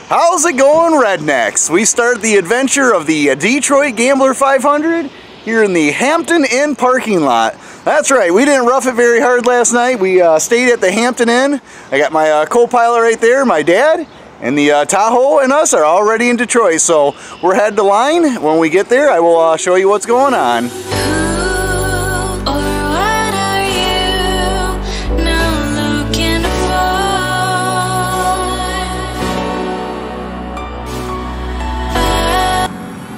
How's it going, rednecks? We start the adventure of the Detroit Gambler 500 here in the Hampton Inn parking lot. That's right, we didn't rough it very hard last night. We stayed at the Hampton Inn. I got my co-pilot right there, my dad, and the Tahoe and us are already in Detroit. So we're headed to line. When we get there, I will show you what's going on.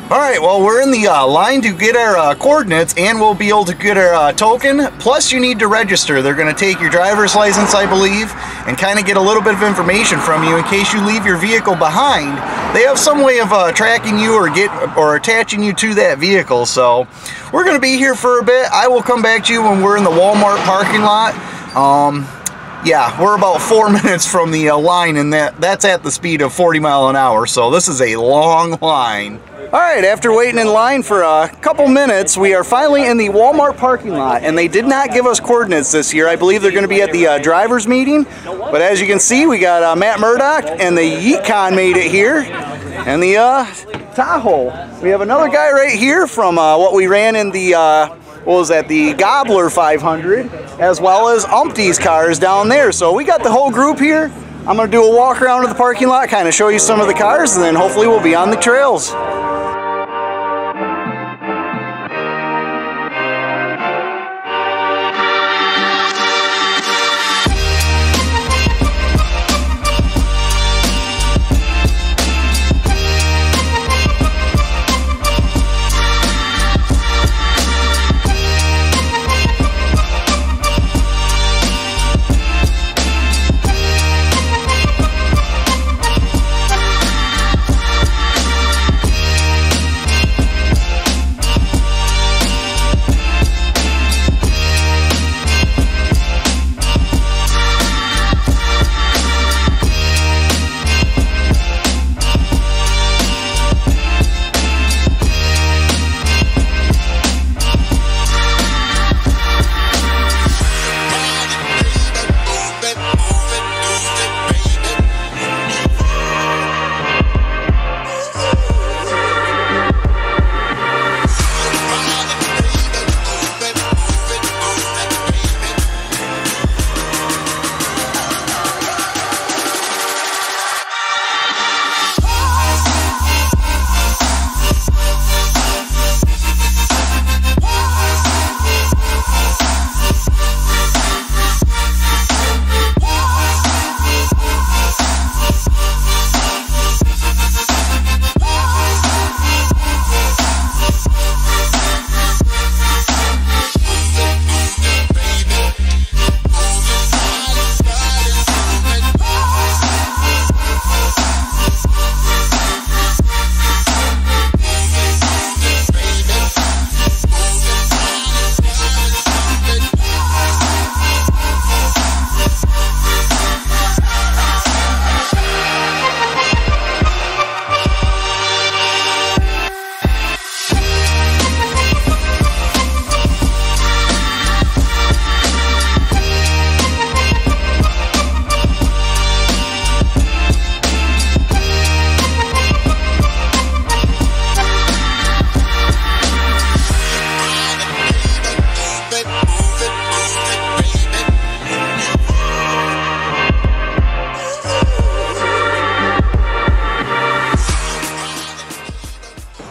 Alright, well, we're in the line to get our coordinates, and we'll be able to get our token. Plus, you need to register. They're going to take your driver's license, I believe, and kind of get a little bit of information from you in case you leave your vehicle behind. They have some way of tracking you or attaching you to that vehicle. So we're going to be here for a bit. I will come back to you when we're in the Walmart parking lot. Yeah, we're about 4 minutes from the line, and that's at the speed of 40 miles an hour. So this is a long line. Alright, after waiting in line for a couple minutes, we are finally in the Walmart parking lot, and they did not give us coordinates this year. I believe they're going to be at the driver's meeting, but as you can see, we got Matt Murdoch and the Nikon made it here, and the Tahoe. We have another guy right here from what we ran in the, what was that, the Gobbler 500, as well as Umpty's cars down there. So we got the whole group here. I'm going to do a walk around to the parking lot, kind of show you some of the cars, and then hopefully we'll be on the trails.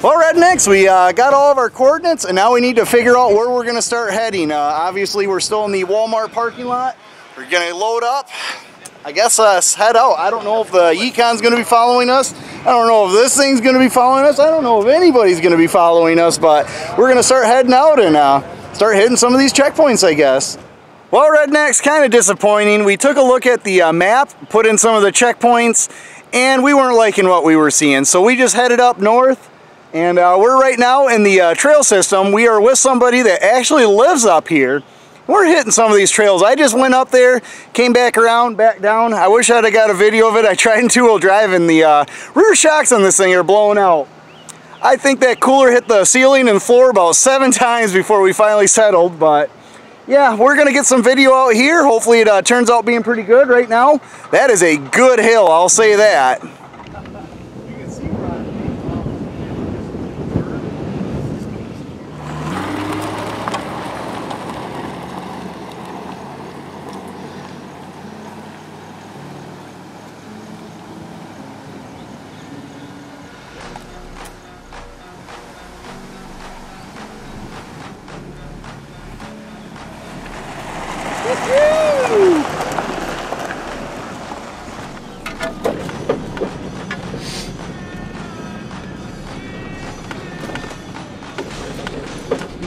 Well, rednecks, we got all of our coordinates, and now we need to figure out where we're going to start heading. Obviously, we're still in the Walmart parking lot. We're going to load up, I guess, head out. I don't know if the Nikon's going to be following us. I don't know if this thing's going to be following us. I don't know if anybody's going to be following us, but we're going to start heading out and start hitting some of these checkpoints, I guess. Well, rednecks, kind of disappointing. We took a look at the map, put in some of the checkpoints, and we weren't liking what we were seeing. So we just headed up north. And we're right now in the trail system. We are with somebody that actually lives up here. We're hitting some of these trails. I just went up there, came back around, back down. I wish I'd have got a video of it. I tried in two-wheel drive, and the rear shocks on this thing are blowing out. I think that cooler hit the ceiling and floor about 7 times before we finally settled, but yeah, we're gonna get some video out here. Hopefully it turns out being pretty good right now. That is a good hill, I'll say that.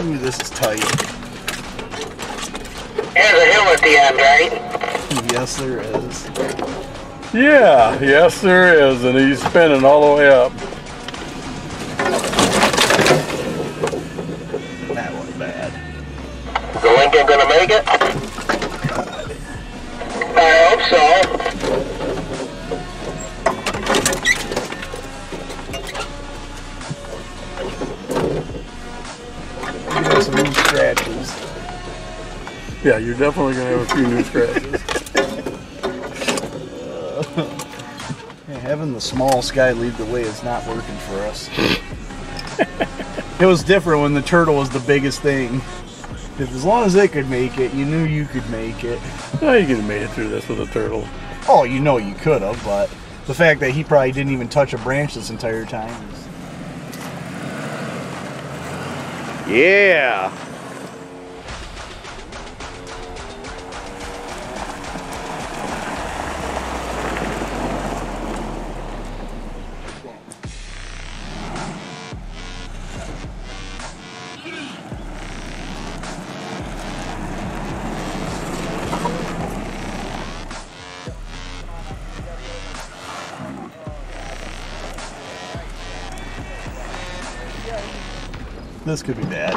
Ooh, this is tight. There's a hill at the end, right? Yes, there is. Yeah, yes there is, and he's spinning all the way up. That was bad. Is the Lincoln gonna make it? God. I hope so. You got some new scratches. Yeah, you're definitely gonna have a few new scratches. Having the small sky lead the way is not working for us. It was different when the turtle was the biggest thing. Because as long as it could make it, you knew you could make it. Oh, you could have made it through this with a turtle. Oh, you know you could have, but the fact that he probably didn't even touch a branch this entire time is... Yeah! This could be bad.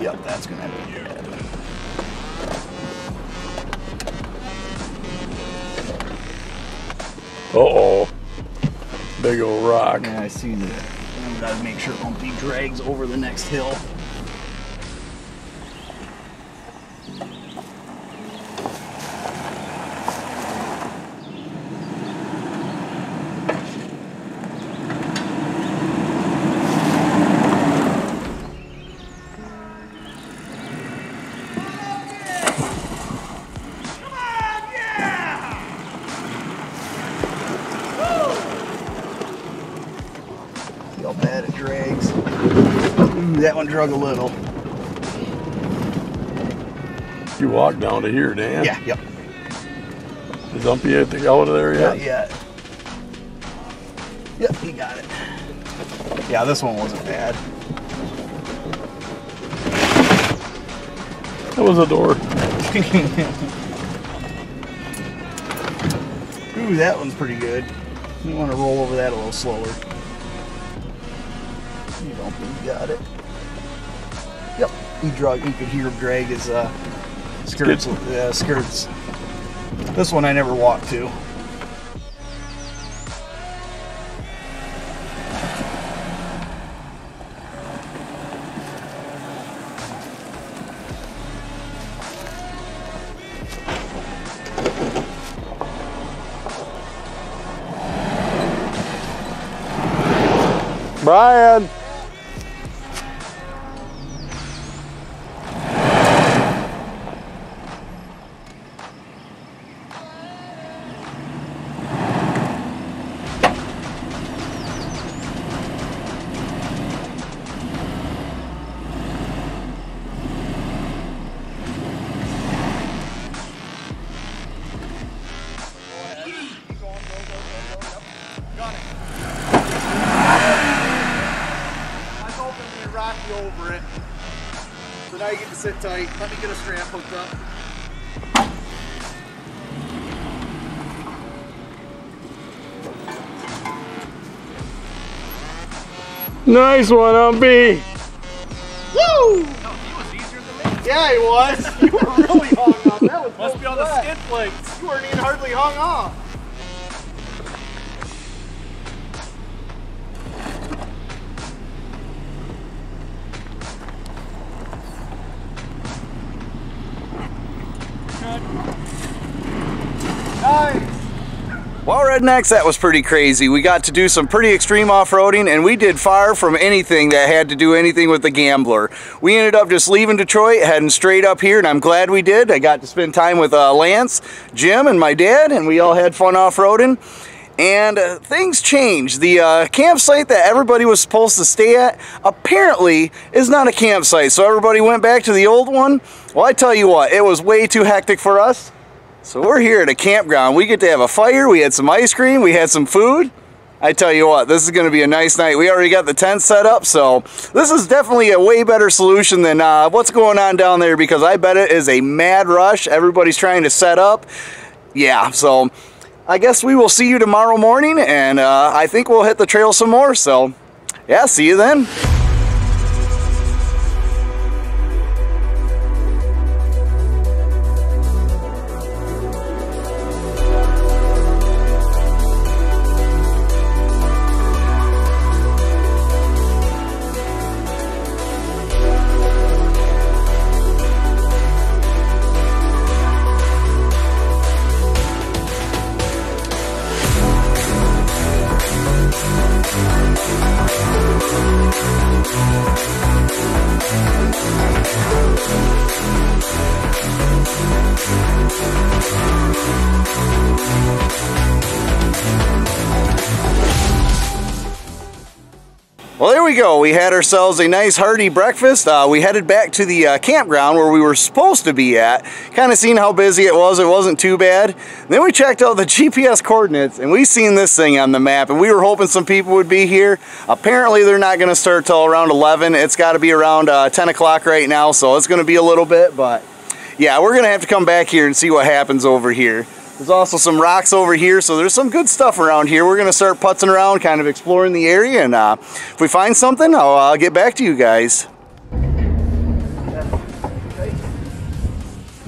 Yep, that's gonna have to be bad. Uh-oh. Big old rock. Yeah, I see that. I've got to make sure Umpty drags over the next hill. See how bad it drags. Ooh, that one drug a little. You walk down to here, Dan. Yeah, yep. Is Umpy at the out of there yet? Not yet. Yep, he got it. Yeah, this one wasn't bad. That was a door. Ooh, that one's pretty good. You want to roll over that a little slower. You don't think you got it. Yep, you could hear him drag his skirts. Skirts. This one I never walked to. Brian! Over it. So now you get to sit tight. Let me get a strap hooked up. Nice one, Umpy! Woo! Oh, he was easier than me. Yeah, he was. You were really hung up. That was must be on the skid plates. You weren't even hardly hung off. Nice. Well, Rednecks, that was pretty crazy. We got to do some pretty extreme off-roading, and we did far from anything that had to do anything with the Gambler. We ended up just leaving Detroit, heading straight up here, and I'm glad we did. I got to spend time with Lance, Jim, and my dad, and we all had fun off-roading. And things changed. The campsite that everybody was supposed to stay at apparently is not a campsite. So everybody went back to the old one. Well, I tell you what, it was way too hectic for us. So we're here at a campground. We get to have a fire. We had some ice cream. We had some food. I tell you what, this is going to be a nice night. We already got the tent set up, so this is definitely a way better solution than what's going on down there, because I bet it is a mad rush. Everybody's trying to set up. Yeah, so I guess we will see you tomorrow morning, and I think we'll hit the trail some more. So, yeah, see you then. Well, there we go. We had ourselves a nice hearty breakfast. We headed back to the campground where we were supposed to be at. Kind of seen how busy it was. It wasn't too bad. Then we checked out the GPS coordinates, and we seen this thing on the map, and we were hoping some people would be here. Apparently, they're not going to start till around 11. It's got to be around 10 o'clock right now, so it's going to be a little bit. But yeah, we're going to have to come back here and see what happens over here. There's also some rocks over here, so there's some good stuff around here. We're going to start putzing around, kind of exploring the area, and if we find something, I'll get back to you guys.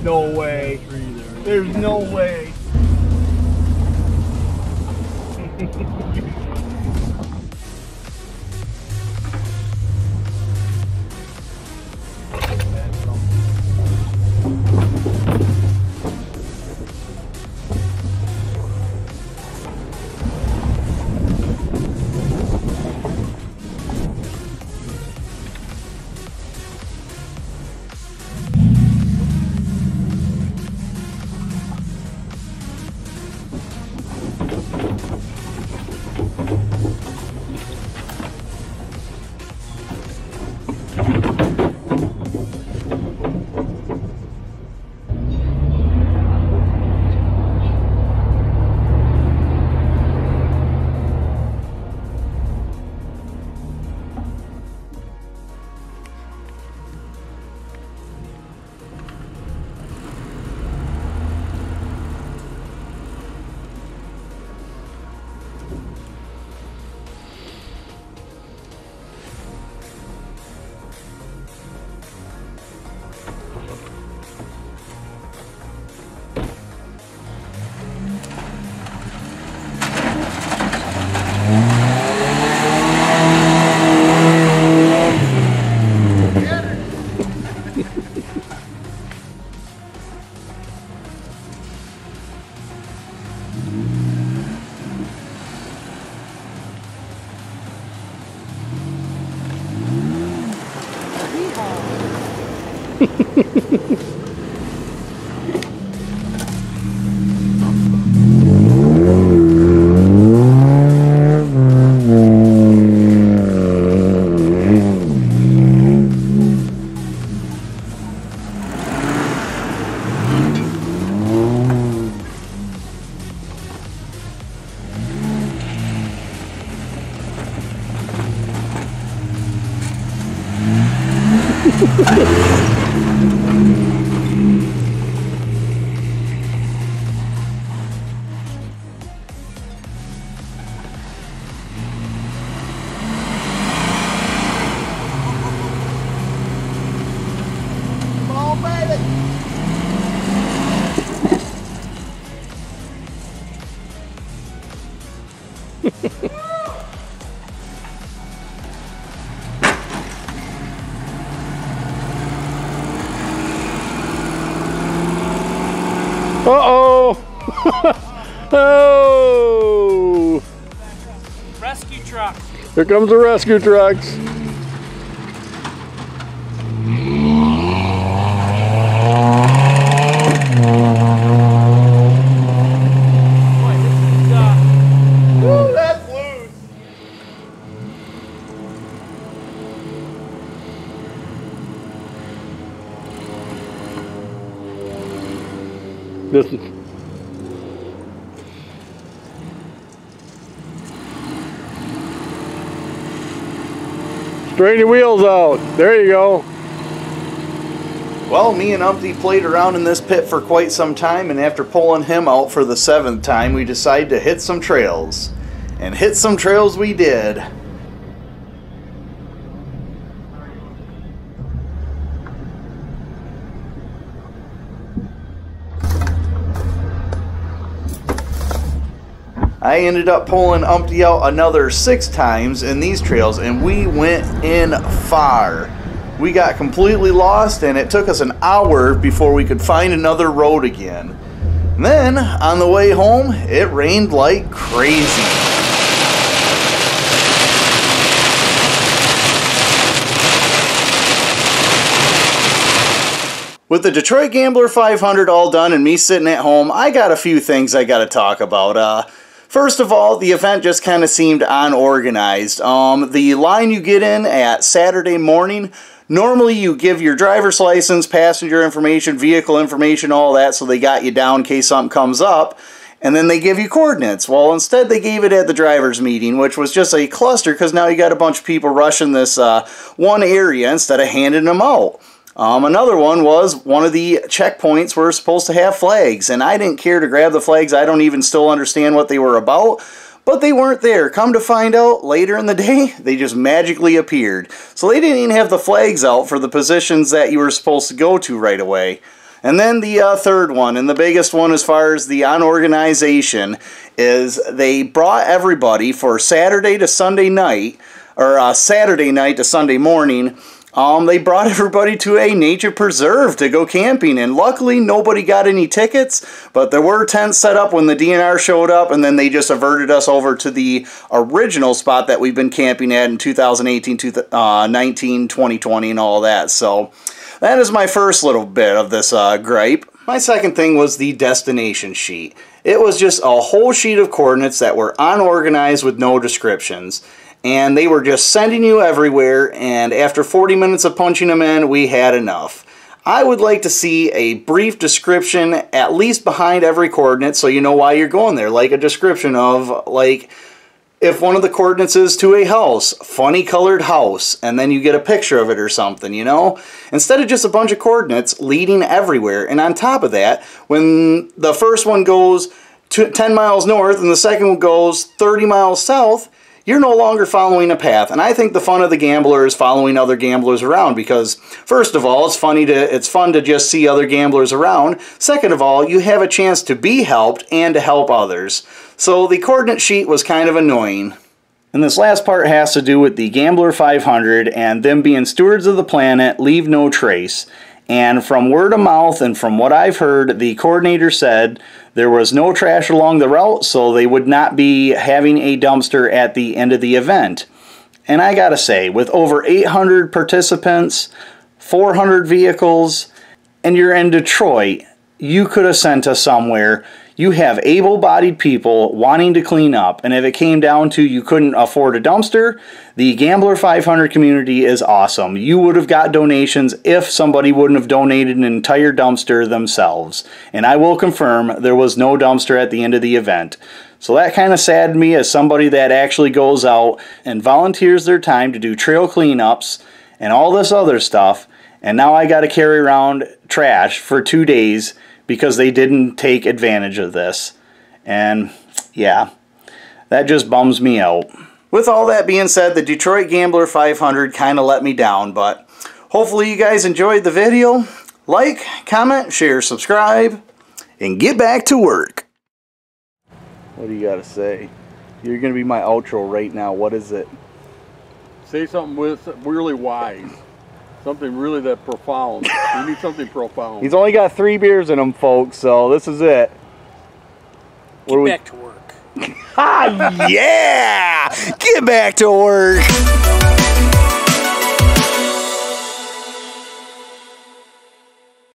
No way. There's no way. Uh-oh! Oh! Rescue truck. Here comes the rescue trucks. Boy, this is This. Straighten your wheels out. There you go. Well, me and Umpty played around in this pit for quite some time, and after pulling him out for the 7th time, we decided to hit some trails. And hit some trails we did. I ended up pulling Umpty out another 6 times in these trails, and we went in far. We got completely lost, and it took us an hour before we could find another road again. And then, on the way home, it rained like crazy. With the Detroit Gambler 500 all done and me sitting at home, I got a few things I got to talk about. First of all, the event just kind of seemed unorganized. The line you get in at Saturday morning, normally you give your driver's license, passenger information, vehicle information, all that, so they got you down in case something comes up, and then they give you coordinates. Well, instead they gave it at the driver's meeting, which was just a cluster because now you got a bunch of people rushing this one area instead of handing them out. Another one was one of the checkpoints were supposed to have flags, and I didn't care to grab the flags. I don't even still understand what they were about, but they weren't there. Come to find out, later in the day, they just magically appeared. So they didn't even have the flags out for the positions that you were supposed to go to right away. And then the third one, and the biggest one as far as the unorganization, is they brought everybody for Saturday to Sunday night, or Saturday night to Sunday morning. They brought everybody to a nature preserve to go camping, and luckily nobody got any tickets, but there were tents set up when the DNR showed up, and then they just averted us over to the original spot that we've been camping at in 2018, 2019, 2020, and all that. So that is my first little bit of this gripe. My second thing was the destination sheet. It was just a whole sheet of coordinates that were unorganized with no descriptions. And they were just sending you everywhere, and after 40 minutes of punching them in, we had enough. I would like to see a brief description at least behind every coordinate so you know why you're going there. Like a description of, like, if one of the coordinates is to a house, funny colored house, and then you get a picture of it or something, you know? Instead of just a bunch of coordinates leading everywhere. And on top of that, when the first one goes 10 miles north and the second one goes 30 miles south, you're no longer following a path. And I think the fun of the gambler is following other gamblers around, because first of all, it's fun to just see other gamblers around. Second of all, you have a chance to be helped and to help others. So the coordinate sheet was kind of annoying. And this last part has to do with the Gambler 500 and them being stewards of the planet, leave no trace. And from word of mouth and from what I've heard, the coordinator said there was no trash along the route, so they would not be having a dumpster at the end of the event. And I gotta say, with over 800 participants, 400 vehicles, and you're in Detroit, you could have sent us somewhere. You have able-bodied people wanting to clean up, and if it came down to you couldn't afford a dumpster, the Gambler 500 community is awesome. You would have got donations if somebody wouldn't have donated an entire dumpster themselves. And I will confirm there was no dumpster at the end of the event. So that kind of saddened me as somebody that actually goes out and volunteers their time to do trail cleanups and all this other stuff, and now I got to carry around trash for 2 days because they didn't take advantage of this. And yeah, that just bums me out. With all that being said, the Detroit Gambler 500 kind of let me down, but hopefully you guys enjoyed the video. Like, comment, share, subscribe, and get back to work. What do you got to say? You're going to be my outro right now. What is it? Say something with really wise. Something really that profound. You need something profound. He's only got 3 beers in him, folks, so this is it. Get back to work. Ah, yeah! Get back to work!